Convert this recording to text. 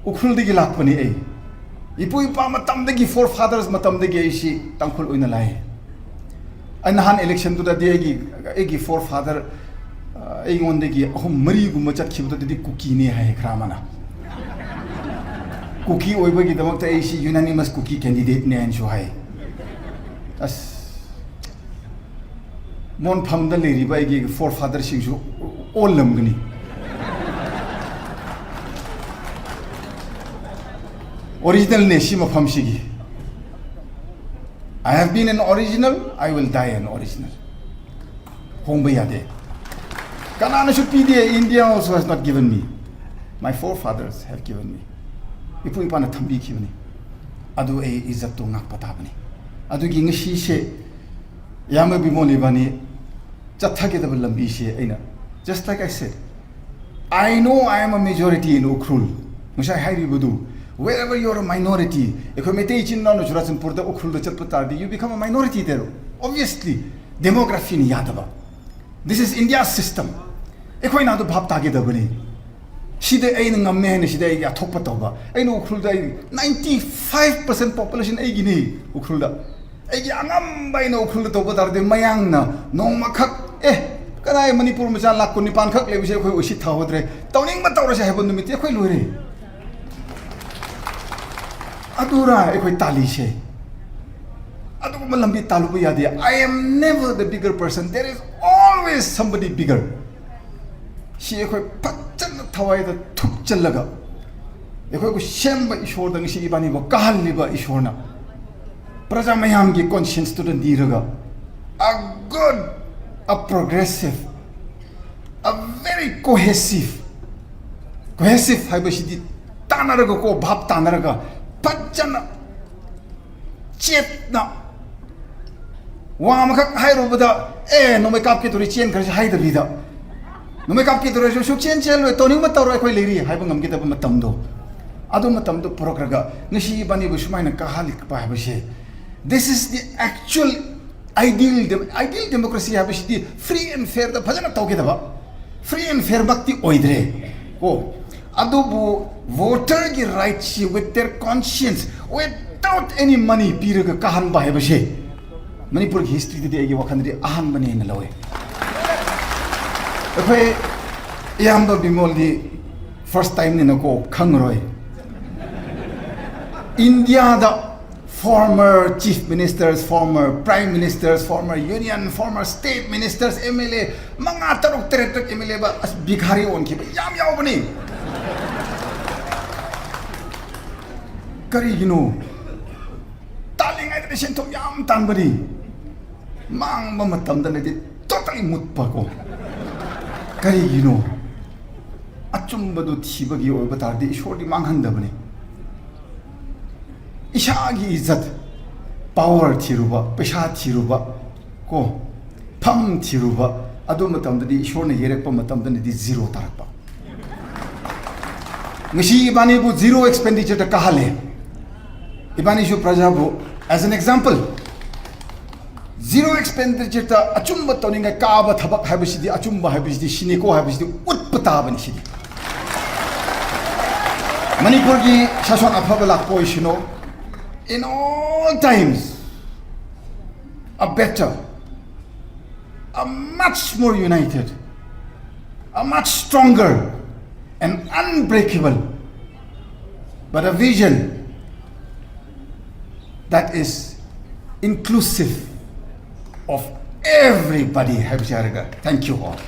ukhruldagi lakpani ai ipu ipa matamdagi forefathers matamdagi ai si tangkhul oina lai anahan election tu da di egi forefather ai ngondagi ahum mari gumma chatkhibuda di cookie ne hai khramana cookie oibagi damakta ai si unanimous cookie candidate ne an shu hai as mon phamda leri ba egi forefather sing shu all lamgani original ne shima phamshigi I have been an original, I will die an original. Hongba yade. Kanana should be there. India also has not given me. My forefathers have given me. Ipu ipana thambi kibani. Adu e izzat to ngak patabani. Adu gi ngashi she yama bimoli bani chathage da lambi she aina. Just like I said, I know I am a majority in Ukhrul. Musha hairi budu. Wherever you are a minority, if you become a minority there. Obviously, demography ni yadaba. This is India's system. If you not bhab tage dabani, shide ay nga mehne shide ay athok pataba. Ay no ukhulda 95% population ay gini ukhulda. Ay angam bay no ukhulda to batar de mayang na nong makhak kanay Manipur macha lakko ni pan khak lebise khoi usit thahodre. Tawning ma tawra sa hebon numit khoi loire. Adura ekoi tali she. Adu malambi talu yadi. I am never the bigger person. There is always somebody bigger. She ekoi patchan thawai da thuk chalaga. Ekoi ko shemba ishwar dang shi ibani ba kahal liba ishwarna. Praja mayam ki conscience to the diraga. A good, a progressive, a very cohesive hai ba shi di tanaraga ko bhab tanaraga. Pachana chetna wamakak hairo bada no me kap ke turi chen kar hai da bida no me kap ke turi shu chen chen lo toning ma tawra khoi leri hai bangam ke da matam do adu matam do prograga nisi bani bu shumaina ka halik pa ha she. This is the actual ideal democracy ha she free and fair da bhajana tawke da ba free and fair bakti oidre ko adubu voter ki rights with their conscience without any money piraga kahan ba heba she Manipur ki history de egi wakhan de ahan bane na lawe ephai yamba bimol di first time ni na ko khangroi India da former chief ministers, former prime ministers, former union, former state ministers, MLA mga tarok teretok MLA ba as bighari on ki ba yam yaw bani Kari gino taling ay sento yam tanbari mang mamatam dan iti totally mutpa ko kari gino achum badu thibagi o batar di shordi manghanda bani ishagi izzat power thiruba pesha thiruba ko pham thiruba adu matam di shorne yerekpa matam dan di zero tarakpa ngasi bani bu zero expenditure ta kahale Ibani shu prajabu as an example zero expenditure ta achumba toninga kaaba thabak habisidi achumba habisidi shiniko habisidi utpata bani shidi Manipur gi shason afaba lakpo ishino in all times a better, a much more united, a much stronger and unbreakable, but a vision that is inclusive of everybody. Thank you all.